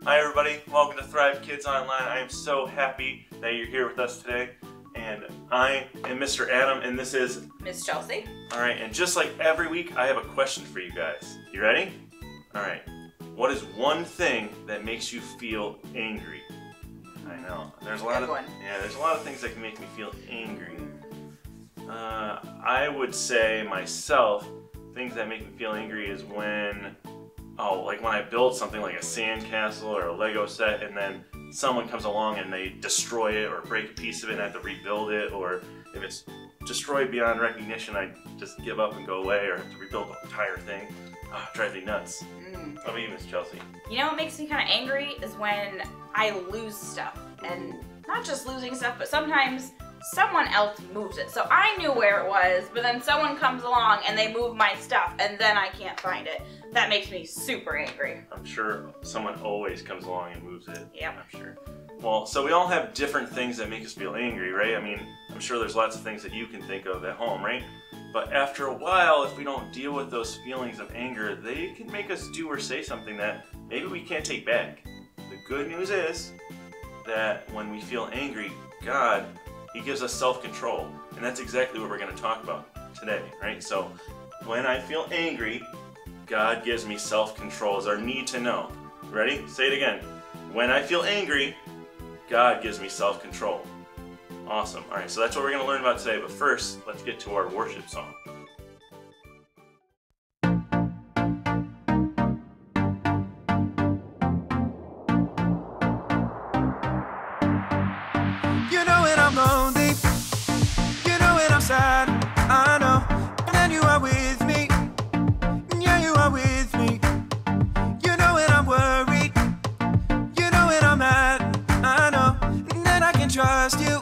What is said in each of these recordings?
Hi everybody, welcome to ThriveKids Online. I am so happy that you're here with us today. And I am Mr. Adam, and this is Miss Chelsea. Alright, and just like every week, I have a question for you guys. You ready? Alright, what is one thing that makes you feel angry? I know, there's a lot of things that can make me feel angry. I would say myself, things that make me feel angry is when I build something like a sandcastle or a Lego set, and then someone comes along and they destroy it or break a piece of it and I have to rebuild it, or if it's destroyed beyond recognition, I just give up and go away or have to rebuild the entire thing. It drives me nuts. How about you, Miss Chelsea? You know what makes me kind of angry is when I lose stuff, and not just losing stuff, but sometimes someone else moves it. So I knew where it was, but then someone comes along and they move my stuff and then I can't find it. That makes me super angry. I'm sure someone always comes along and moves it. Yep. I'm sure. Well, so we all have different things that make us feel angry, right? I mean, I'm sure there's lots of things that you can think of at home, right? But after a while, if we don't deal with those feelings of anger, they can make us do or say something that maybe we can't take back. The good news is that when we feel angry, God, He gives us self-control. And that's exactly what we're going to talk about today, right? So when I feel angry, God gives me self-control is our need to know. Ready? Say it again. When I feel angry, God gives me self-control. Awesome. All right, so that's what we're going to learn about today. But first, let's get to our worship song. You know when I'm lonely, you know when I'm sad, I know, and then you are with me, yeah, you are with me. You know when I'm worried, you know when I'm mad, I know, and then I can trust you,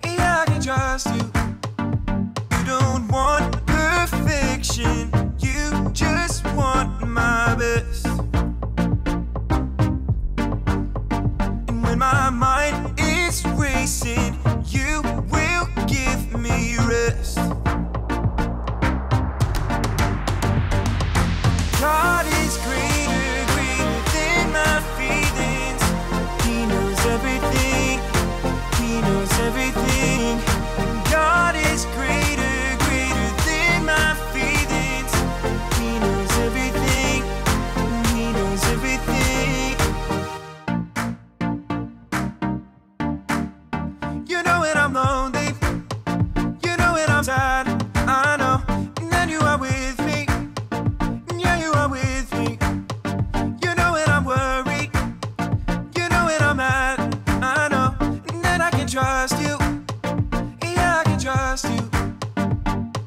yeah, I can trust you. You don't want perfection, you just want my best. And when my mind is racing, you will give me rest. God is greater, greater than my feelings. He knows everything, He knows everything. God is greater, greater than my feelings. He knows everything, He knows everything. You know when I'm lonely, you know when I'm sad, I know, and then you are with me, yeah, you are with me. You know when I'm worried, you know when I'm mad, I know, and then I can trust you, yeah, I can trust you.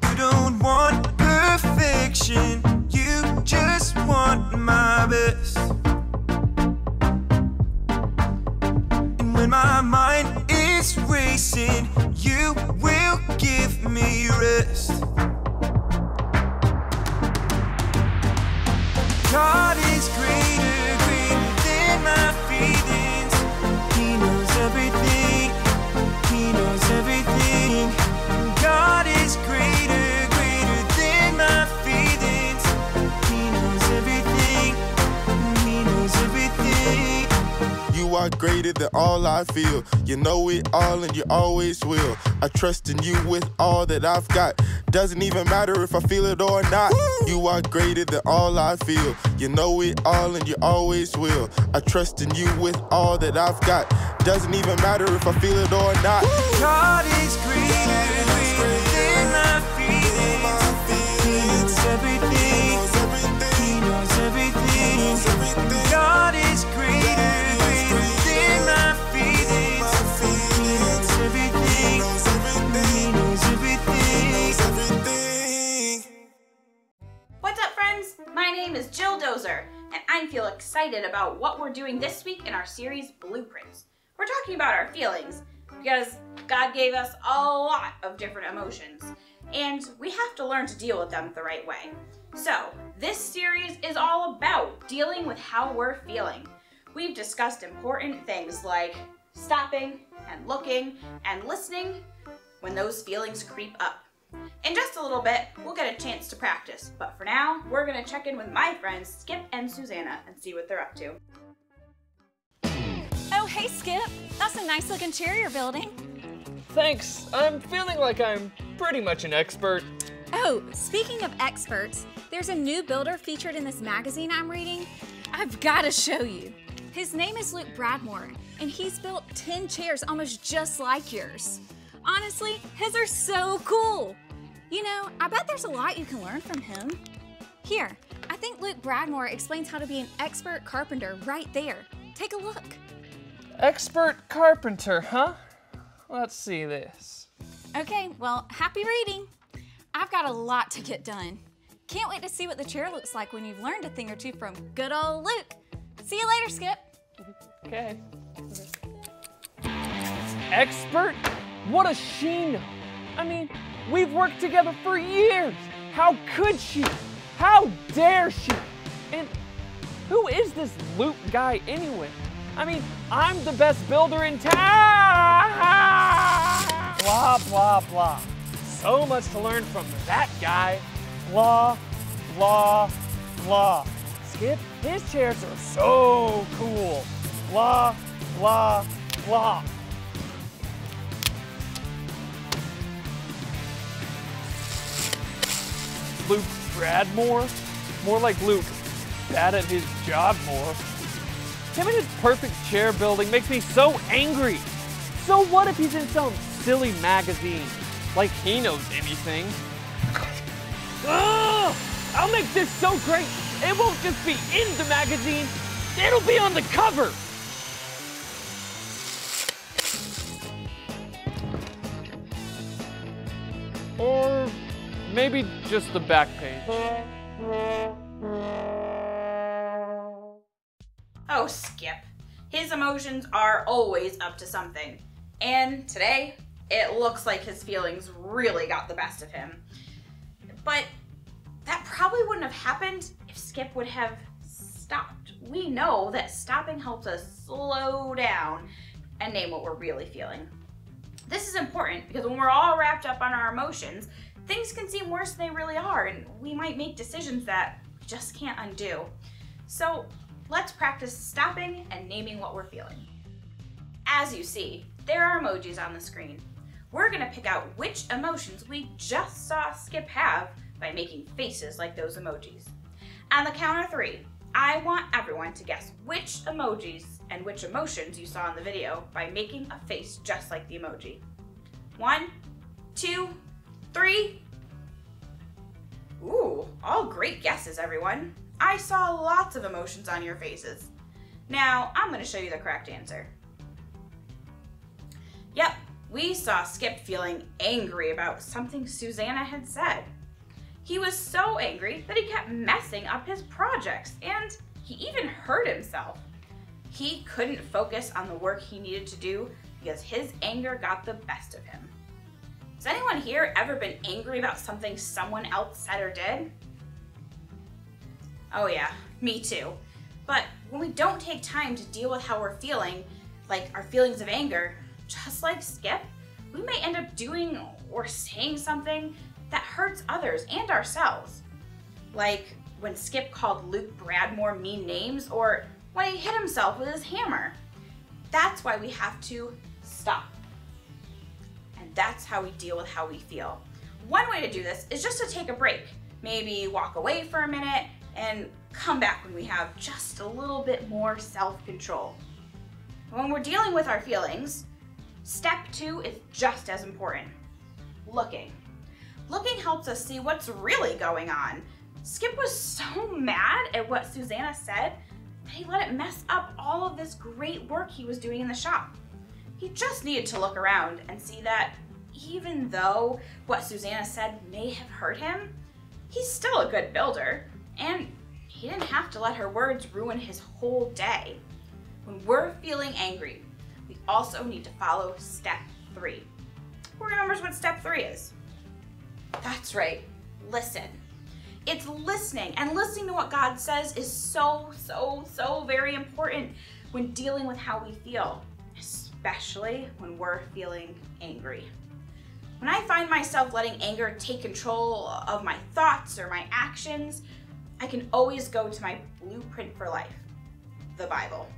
You don't want perfection, you just want my best. And when my mind is racing, you will give me rest. God is greater, greater than my feelings. He knows everything, He knows everything. God is greater, greater than my feelings. He knows everything, He knows everything. You are greater than all I feel. You know it all and you always will. I trust in you with all that I've got. Doesn't even matter if I feel it or not. Woo! You are greater than all I feel. You know it all and you always will. I trust in you with all that I've got. Doesn't even matter if I feel it or not. Woo! God is greater, greater than my feelings. He knows everything, He knows everything. God is greater, greater than my feelings. He knows everything, He knows everything. What's up, friends? My name is Jill Dozer, and I feel excited about what we're doing this week in our series Blueprints. We're talking about our feelings because God gave us a lot of different emotions, and we have to learn to deal with them the right way. So, this series is all about dealing with how we're feeling. We've discussed important things like stopping and looking and listening when those feelings creep up. In just a little bit, we'll get a chance to practice, but for now, we're going to check in with my friends Skip and Susanna and see what they're up to. Oh, hey, Skip. That's a nice looking chair you're building. Thanks. I'm feeling like I'm pretty much an expert. Oh, speaking of experts, there's a new builder featured in this magazine I'm reading. I've got to show you. His name is Luke Bradmore, and he's built 10 chairs almost just like yours. Honestly, his are so cool. You know, I bet there's a lot you can learn from him. Here, I think Luke Bradmore explains how to be an expert carpenter right there. Take a look. Expert carpenter, huh? Let's see this. Okay, well, happy reading. I've got a lot to get done. Can't wait to see what the chair looks like when you've learned a thing or two from good old Luke. See you later, Skip. Okay. Expert? What does she know? I mean, we've worked together for years. How could she? How dare she? And who is this Luke guy anyway? I mean, I'm the best builder in town! Blah, blah, blah. So much to learn from that guy. Blah, blah, blah. Skip, his chairs are so cool. Blah, blah, blah. Luke Bradmore? More like Luke, bad at his job more. Him and his perfect chair building makes me so angry. So what if he's in some silly magazine? Like he knows anything. Ugh! I'll make this so great, it won't just be in the magazine, it'll be on the cover. Or maybe just the back page. Oh, Skip. His emotions are always up to something. And today, it looks like his feelings really got the best of him. But that probably wouldn't have happened if Skip would have stopped. We know that stopping helps us slow down and name what we're really feeling. This is important because when we're all wrapped up on our emotions, things can seem worse than they really are, and we might make decisions that we just can't undo. So let's practice stopping and naming what we're feeling. As you see, there are emojis on the screen. We're gonna pick out which emotions we just saw Skip have by making faces like those emojis. On the count of 3, I want everyone to guess which emojis and which emotions you saw in the video by making a face just like the emoji. 1, 2, 3. Ooh, all great guesses, everyone. I saw lots of emotions on your faces. Now, I'm gonna show you the correct answer. Yep, we saw Skip feeling angry about something Susanna had said. He was so angry that he kept messing up his projects, and he even hurt himself. He couldn't focus on the work he needed to do because his anger got the best of him. Has anyone here ever been angry about something someone else said or did? Oh yeah, me too. But when we don't take time to deal with how we're feeling, like our feelings of anger, just like Skip, we may end up doing or saying something that hurts others and ourselves. Like when Skip called Luke Bradmore mean names, or when he hit himself with his hammer. That's why we have to stop. And that's how we deal with how we feel. One way to do this is just to take a break. Maybe walk away for a minute and come back when we have just a little bit more self-control. When we're dealing with our feelings, step 2 is just as important. Looking. Looking helps us see what's really going on. Skip was so mad at what Susanna said that he let it mess up all of this great work he was doing in the shop. He just needed to look around and see that even though what Susanna said may have hurt him, he's still a good builder, and he didn't have to let her words ruin his whole day. When we're feeling angry, we also need to follow step 3. Who remembers what step 3 is? That's right, listen. It's listening, and listening to what God says is so very important when dealing with how we feel, especially when we're feeling angry. When I find myself letting anger take control of my thoughts or my actions, I can always go to my blueprint for life, the Bible.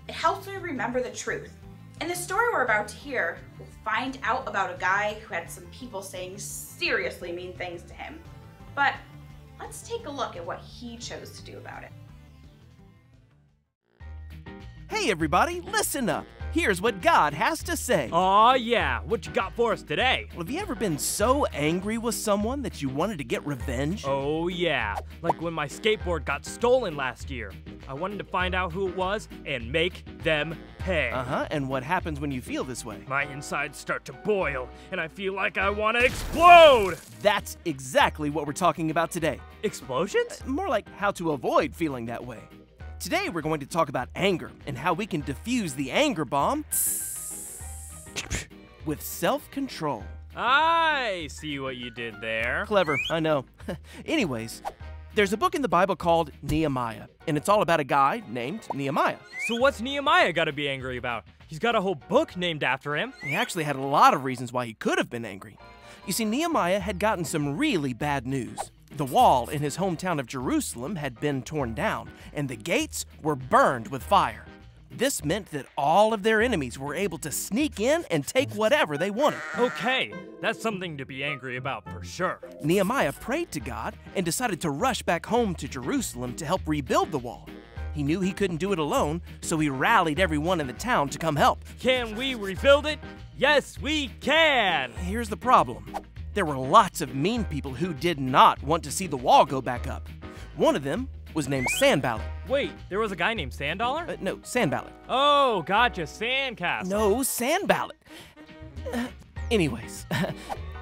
It helps me remember the truth. In the story we're about to hear, we'll find out about a guy who had some people saying seriously mean things to him. But let's take a look at what he chose to do about it. Hey everybody, listen up. Here's what God has to say. Aw, yeah. What you got for us today? Have you ever been so angry with someone that you wanted to get revenge? Oh, yeah. Like when my skateboard got stolen last year. I wanted to find out who it was and make them pay. And what happens when you feel this way? My insides start to boil, and I feel like I want to explode! That's exactly what we're talking about today. Explosions? More like how to avoid feeling that way. Today we're going to talk about anger and how we can defuse the anger bomb with self-control. I see what you did there. Clever, I know. Anyways, there's a book in the Bible called Nehemiah, and it's all about a guy named Nehemiah. So what's Nehemiah got to be angry about? He's got a whole book named after him. He actually had a lot of reasons why he could have been angry. You see, Nehemiah had gotten some really bad news. The wall in his hometown of Jerusalem had been torn down, and the gates were burned with fire. This meant that all of their enemies were able to sneak in and take whatever they wanted. Okay, that's something to be angry about for sure. Nehemiah prayed to God and decided to rush back home to Jerusalem to help rebuild the wall. He knew he couldn't do it alone, so he rallied everyone in the town to come help. Can we rebuild it? Yes, we can! Here's the problem. There were lots of mean people who did not want to see the wall go back up. One of them was named Sanballat. Wait, there was a guy named Sandollar? No, Sanballat. Oh, gotcha, Sandcastle. No, Sanballat. Anyways,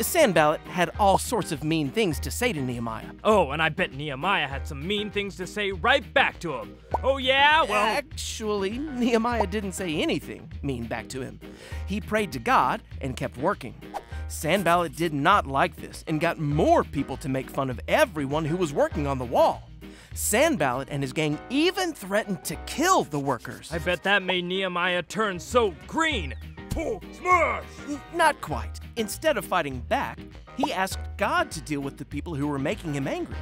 Sanballat had all sorts of mean things to say to Nehemiah. Oh, and I bet Nehemiah had some mean things to say right back to him. Oh yeah, well... Actually, Nehemiah didn't say anything mean back to him. He prayed to God and kept working. Sanballat did not like this and got more people to make fun of everyone who was working on the wall. Sanballat and his gang even threatened to kill the workers. I bet that made Nehemiah turn so green. Oh, smash! Not quite. Instead of fighting back, he asked God to deal with the people who were making him angry.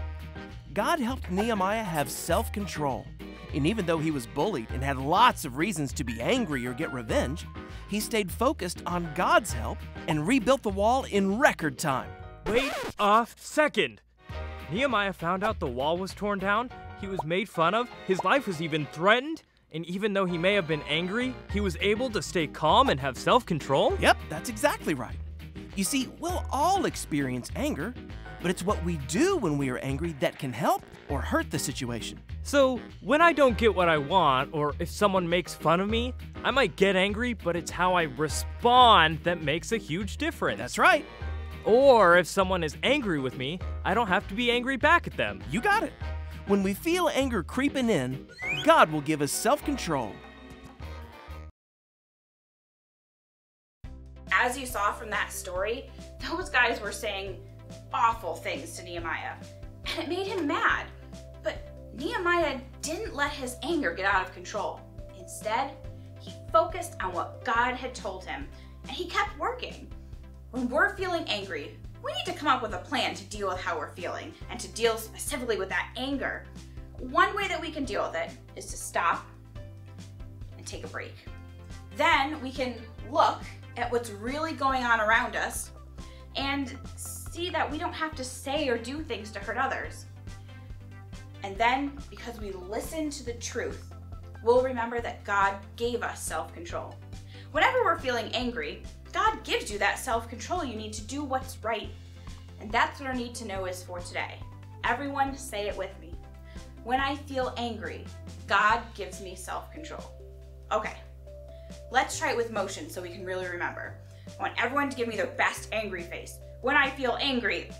God helped Nehemiah have self-control. And even though he was bullied and had lots of reasons to be angry or get revenge, he stayed focused on God's help and rebuilt the wall in record time. Wait a second. Nehemiah found out the wall was torn down, he was made fun of, his life was even threatened, and even though he may have been angry, he was able to stay calm and have self-control? Yep, that's exactly right. You see, we'll all experience anger, but it's what we do when we are angry that can help or hurt the situation. So, when I don't get what I want, or if someone makes fun of me, I might get angry, but it's how I respond that makes a huge difference. That's right. Or if someone is angry with me, I don't have to be angry back at them. You got it. When we feel anger creeping in, God will give us self-control. As you saw from that story, those guys were saying awful things to Nehemiah, and it made him mad. But Nehemiah didn't let his anger get out of control. Instead, he focused on what God had told him, and he kept working. When we're feeling angry, we need to come up with a plan to deal with how we're feeling and to deal specifically with that anger. One way that we can deal with it is to stop and take a break. Then we can look at what's really going on around us and see that we don't have to say or do things to hurt others. And then, because we listen to the truth, we'll remember that God gave us self-control. Whenever we're feeling angry, God gives you that self-control you need to do what's right. And that's what our need to know is for today. Everyone say it with me. When I feel angry, God gives me self-control. Okay, let's try it with motion so we can really remember. I want everyone to give me their best angry face. When I feel angry,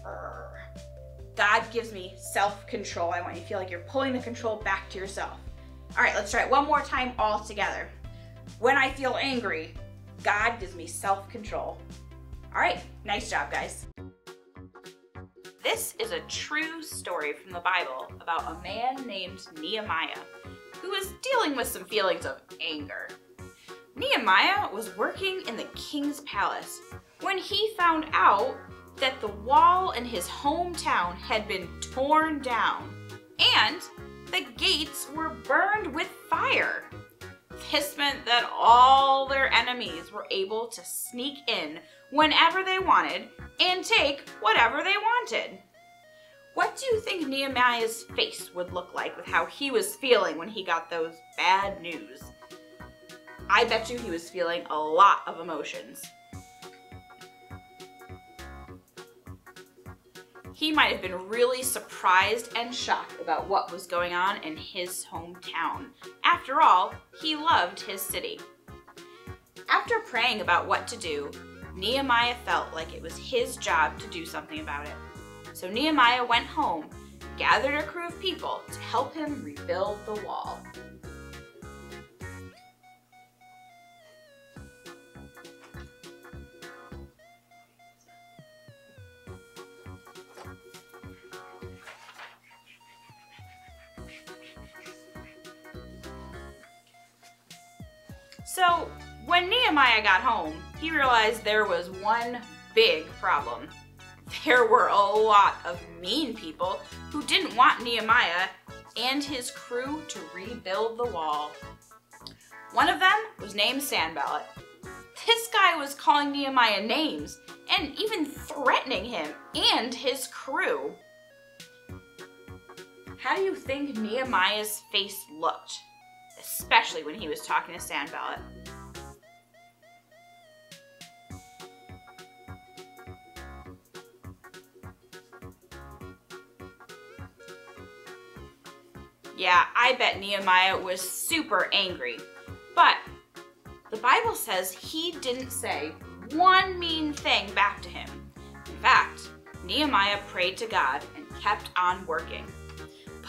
God gives me self-control. I want you to feel like you're pulling the control back to yourself. All right, let's try it one more time all together. When I feel angry, God gives me self-control. All right, nice job, guys. This is a true story from the Bible about a man named Nehemiah who was dealing with some feelings of anger. Nehemiah was working in the king's palace when he found out that the wall in his hometown had been torn down and the gates were burned with fire. This meant that all their enemies were able to sneak in whenever they wanted and take whatever they wanted. What do you think Nehemiah's face would look like with how he was feeling when he got those bad news? I bet you he was feeling a lot of emotions. He might have been really surprised and shocked about what was going on in his hometown. After all, he loved his city. After praying about what to do, Nehemiah felt like it was his job to do something about it. So Nehemiah went home, gathered a crew of people to help him rebuild the wall. So, when Nehemiah got home, he realized there was one big problem. There were a lot of mean people who didn't want Nehemiah and his crew to rebuild the wall. One of them was named Sanballat. This guy was calling Nehemiah names and even threatening him and his crew. How do you think Nehemiah's face looked? Especially when he was talking to Sanballat. Yeah, I bet Nehemiah was super angry. But the Bible says he didn't say one mean thing back to him. In fact, Nehemiah prayed to God and kept on working.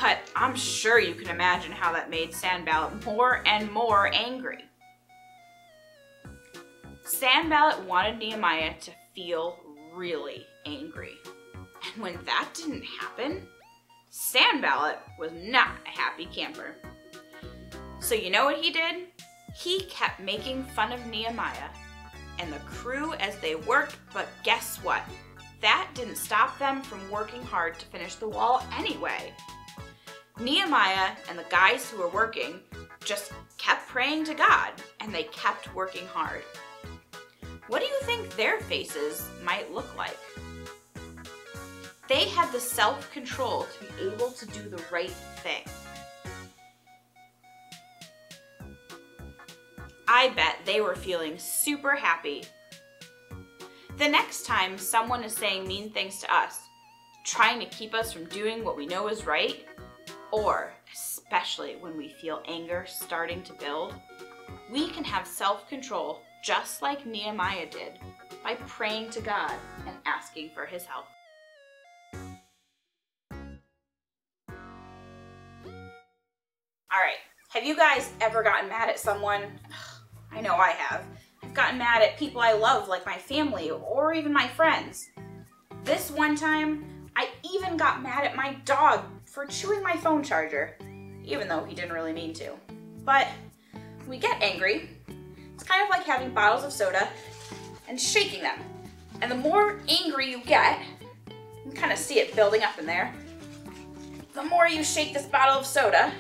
But I'm sure you can imagine how that made Sanballat more and more angry. Sanballat wanted Nehemiah to feel really angry. And when that didn't happen, Sanballat was not a happy camper. So you know what he did? He kept making fun of Nehemiah and the crew as they worked, but guess what? That didn't stop them from working hard to finish the wall anyway. Nehemiah and the guys who were working just kept praying to God, and they kept working hard. What do you think their faces might look like? They had the self-control to be able to do the right thing. I bet they were feeling super happy. The next time someone is saying mean things to us, trying to keep us from doing what we know is right, or especially when we feel anger starting to build, we can have self-control just like Nehemiah did by praying to God and asking for his help. All right, have you guys ever gotten mad at someone? I know I have. I've gotten mad at people I love, like my family or even my friends. This one time, I even got mad at my dog for chewing my phone charger, even though he didn't really mean to. But when we get angry, it's kind of like having bottles of soda and shaking them. And the more angry you get, you can kind of see it building up in there, the more you shake this bottle of soda.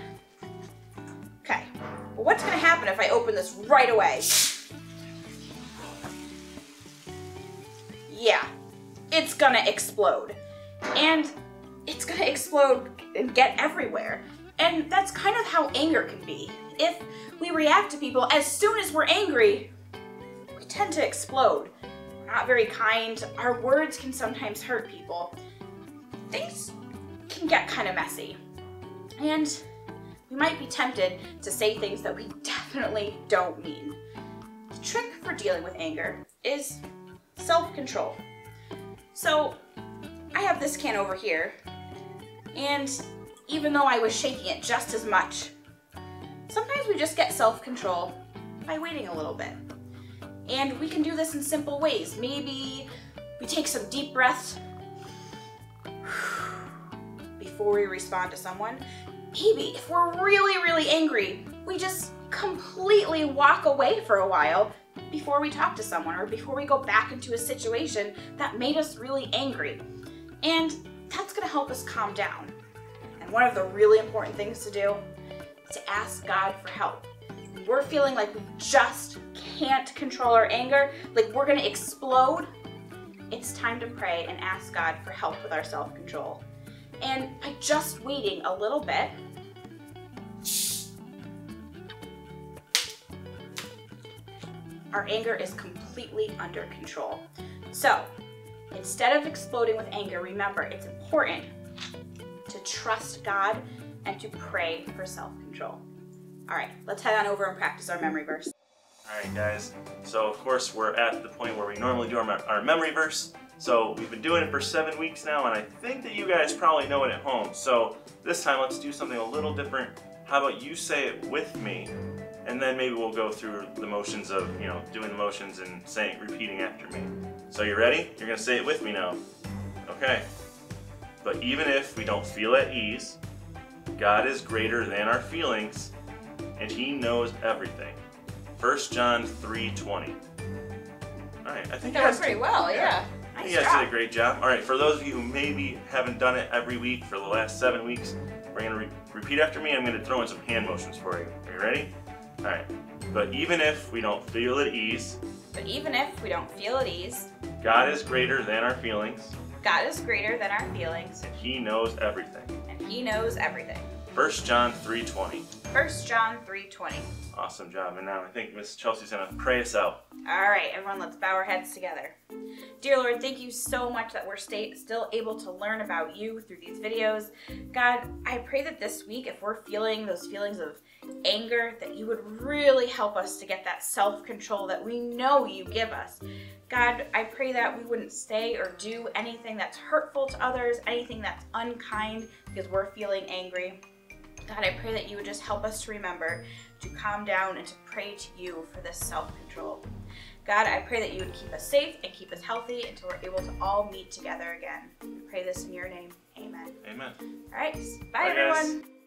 Okay, well, what's gonna happen if I open this right away? Yeah, it's gonna explode. And it's gonna explode and get everywhere. And that's kind of how anger can be. If we react to people as soon as we're angry, we tend to explode. We're not very kind. Our words can sometimes hurt people. Things can get kind of messy. And we might be tempted to say things that we definitely don't mean. The trick for dealing with anger is self-control. So I have this can over here, and even though I was shaking it just as much, sometimes we just get self-control by waiting a little bit. And we can do this in simple ways. Maybe we take some deep breaths before we respond to someone. Maybe if we're really, really angry, we just completely walk away for a while before we talk to someone or before we go back into a situation that made us really angry. And that's gonna help us calm down. And one of the really important things to do is to ask God for help. we're feeling like we just can't control our anger, like we're gonna explode, it's time to pray and ask God for help with our self-control. And by just waiting a little bit, our anger is completely under control. So, instead of exploding with anger, remember, it's important to trust God and to pray for self-control. All right, let's head on over and practice our memory verse. All right, guys. So, of course, we're at the point where we normally do our memory verse. So, we've been doing it for 7 weeks now, and I think that you guys probably know it at home. So, this time, let's do something a little different. How about you say it with me, and then maybe we'll go through the motions of, doing the motions and repeating after me. So, you ready? You're gonna say it with me now. Okay. But even if we don't feel at ease, God is greater than our feelings, and He knows everything. 1 John 3:20. All right, I think that went pretty well, yeah. Nice you guys job. did a great job. All right, for those of you who maybe haven't done it every week for the last 7 weeks, we're going to repeat after me. I'm going to throw in some hand motions for you. Are you ready? All right. But even if we don't feel at ease, God God is greater than our feelings, God is greater than our feelings, and He knows everything. and He knows everything. 1 John 3:20. 1 John 3:20. Awesome job. And now I think Miss Chelsea's going to pray us out. All right, everyone, let's bow our heads together. Dear Lord, thank you so much that we're still able to learn about you through these videos. God, I pray that this week, if we're feeling those feelings of anger, that you would really help us to get that self-control that we know you give us. God, I pray that we wouldn't say or do anything that's hurtful to others, anything that's unkind because we're feeling angry. God, I pray that you would just help us to remember to calm down and to pray to you for this self-control. God, I pray that you would keep us safe and keep us healthy until we're able to all meet together again. We pray this in your name. Amen. Amen. All right. Bye, Bye, guys. everyone.